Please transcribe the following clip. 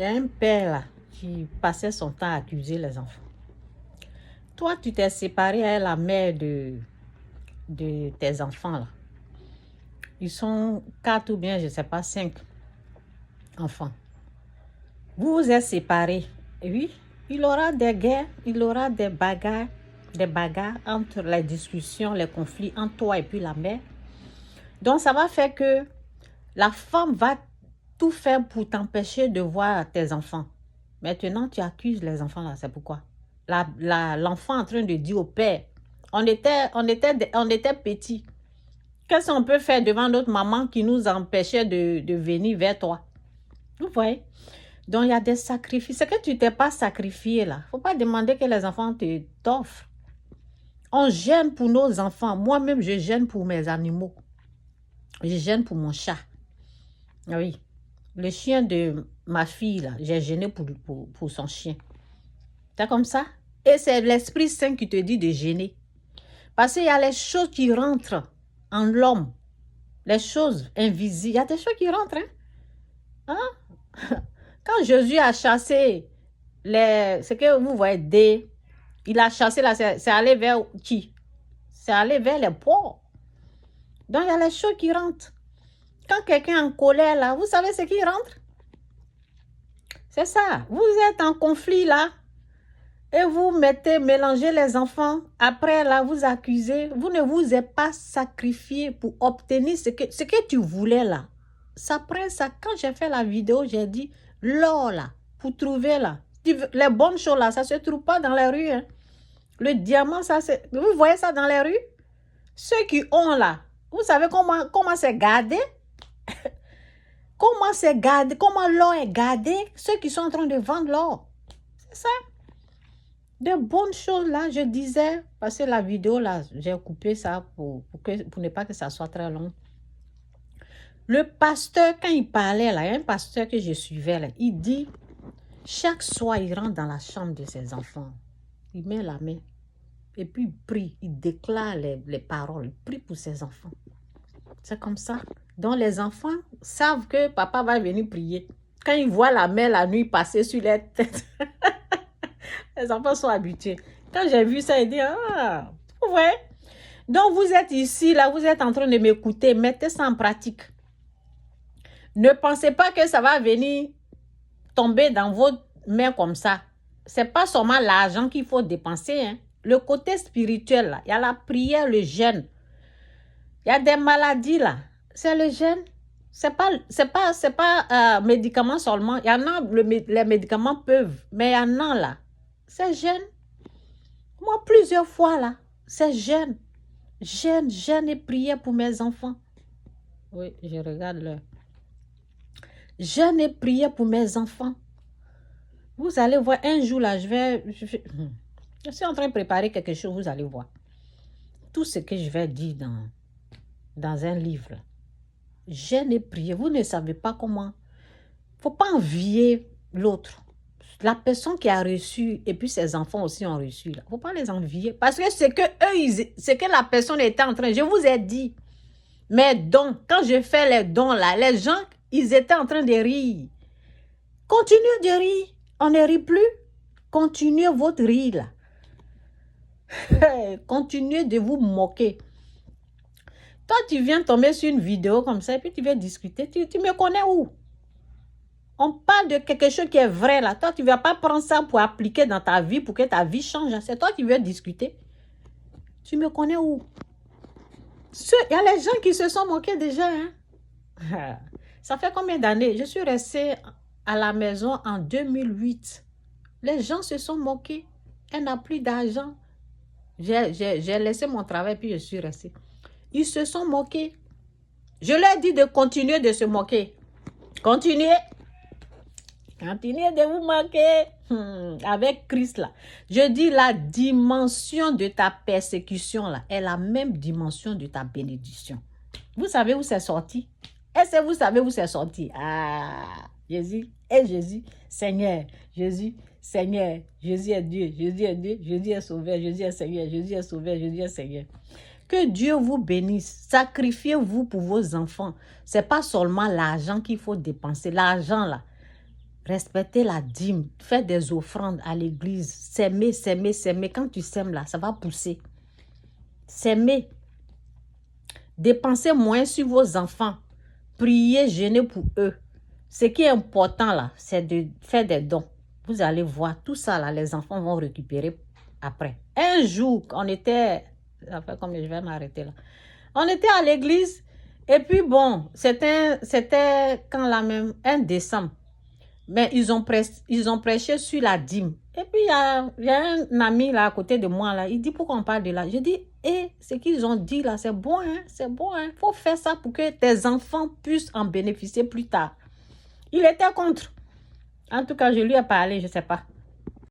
y a un père là qui passait son temps à accuser les enfants. Toi, tu t'es séparé avec la mère de tes enfants là. Ils sont 4 ou bien, je ne sais pas, 5 enfants. Vous vous êtes séparés. Et oui, il aura des guerres, il aura des bagarres entre les discussions, les conflits entre toi et puis la mère. Donc, ça va faire que la femme va tout faire pour t'empêcher de voir tes enfants. Maintenant, tu accuses les enfants là, c'est pourquoi? L'enfant en train de dire au père, on était petits. Qu'est-ce qu'on peut faire devant notre maman qui nous empêchait de venir vers toi? Vous voyez? Donc, il y a des sacrifices. C'est que tu ne t'es pas sacrifié là. Il ne faut pas demander que les enfants t'offrent. On gêne pour nos enfants. Moi-même, je gêne pour mes animaux. Je gêne pour mon chat. Oui. Le chien de ma fille, là, j'ai gêné pour son chien. C'est comme ça? Et c'est l'Esprit Saint qui te dit de gêner. Parce qu'il y a les choses qui rentrent en l'homme. Les choses invisibles. Il y a des choses qui rentrent. Hein? Quand Jésus a chassé ce que vous voyez, il a chassé là, c'est allé vers qui? C'est allé vers les pauvres. Donc, il y a les choses qui rentrent. Quand quelqu'un est en colère là, vous savez ce qui rentre? C'est ça. Vous êtes en conflit là et vous mélangez les enfants. Après là, vous accusez. Vous ne vous êtes pas sacrifié pour obtenir ce que tu voulais là. Ça prend ça. Quand j'ai fait la vidéo, j'ai dit l'or là, pour trouver là. Les bonnes choses là, ça ne se trouve pas dans les rues. Hein. Le diamant, ça c'est. Vous voyez ça dans les rues? Ceux qui ont là, vous savez comment c'est gardé? Comment c'est gardé? Comment l'or est gardé? Ceux qui sont en train de vendre l'or. C'est ça. De bonnes choses là, je disais, parce que la vidéo là, j'ai coupé ça pour ne pas que ça soit très long. Le pasteur, quand il parlait là, il y a un pasteur que je suivais là, il dit, chaque soir il rentre dans la chambre de ses enfants, il met la main et puis il prie, il déclare les paroles, il prie pour ses enfants. C'est comme ça. Donc les enfants savent que papa va venir prier. Quand ils voient la main la nuit passer sur les têtes, les enfants sont habitués. Quand j'ai vu ça, ils disent, ah, vous voyez? Donc vous êtes ici, là, vous êtes en train de m'écouter, mettez ça en pratique. Ne pensez pas que ça va venir tomber dans vos mains comme ça. Ce n'est pas seulement l'argent qu'il faut dépenser. Hein. Le côté spirituel, là, il y a la prière, le jeûne. Il y a des maladies, là. C'est le jeûne. C'est pas médicaments seulement. Il y en a, les médicaments peuvent, mais il y en a, là. C'est jeûne. Moi, plusieurs fois, là, c'est jeûne. Jeûne et prière pour mes enfants. Oui, je regarde l'heure. Jeûne et prière pour mes enfants. Vous allez voir, un jour là, je suis en train de préparer quelque chose, vous allez voir. Tout ce que je vais dire dans un livre. Jeûne et prière, vous ne savez pas comment. Il ne faut pas envier l'autre. La personne qui a reçu, et puis ses enfants aussi ont reçu. Il ne faut pas les envier. Parce que c'est que la personne était en train, je vous ai dit, mes dons, quand je fais les dons là, les gens, ils étaient en train de rire. Continuez de rire. On ne rit plus. Continuez votre rire là. Continuez de vous moquer. Toi, tu viens tomber sur une vidéo comme ça et puis tu viens discuter. Tu me connais où? On parle de quelque chose qui est vrai là. Toi, tu ne vas pas prendre ça pour appliquer dans ta vie, pour que ta vie change. C'est toi qui viens discuter. Tu me connais où? Il y a les gens qui se sont moqués déjà. Hein? Ça fait combien d'années? Je suis restée à la maison en 2008. Les gens se sont moqués. Elle n'a plus d'argent. J'ai laissé mon travail puis je suis restée. Ils se sont moqués. Je leur dis de continuer de se moquer. Continuez. Continuez de vous moquer. Avec Christ là. Je dis la dimension de ta persécution là est la même dimension de ta bénédiction. Vous savez où c'est sorti? Est-ce que vous savez où c'est sorti? Ah, Jésus est Jésus, Seigneur. Jésus, Seigneur. Jésus est Dieu. Jésus est Dieu. Jésus est sauveur. Jésus est Seigneur. Jésus est sauveur. Jésus est Seigneur. Que Dieu vous bénisse. Sacrifiez-vous pour vos enfants. Ce n'est pas seulement l'argent qu'il faut dépenser. L'argent là. Respecter la dîme, faire des offrandes à l'église, s'aimer, s'aimer, s'aimer. Quand tu s'aimes là, ça va pousser. S'aimer. Dépensez moins sur vos enfants. Priez, jeûnez pour eux. Ce qui est important là, c'est de faire des dons. Vous allez voir, tout ça là, les enfants vont récupérer après. Un jour, on était... Enfin, comme je vais m'arrêter là. On était à l'église et puis bon, c'était quand là même, 1 décembre. Mais ils ont prêché sur la dîme. Et puis, il y a un ami là à côté de moi, là, il dit, pourquoi on parle de là? Je dis, ce qu'ils ont dit là, c'est bon, hein, c'est bon. Il faut faire ça pour que tes enfants puissent en bénéficier plus tard. Il était contre. En tout cas, je lui ai parlé, je ne sais pas.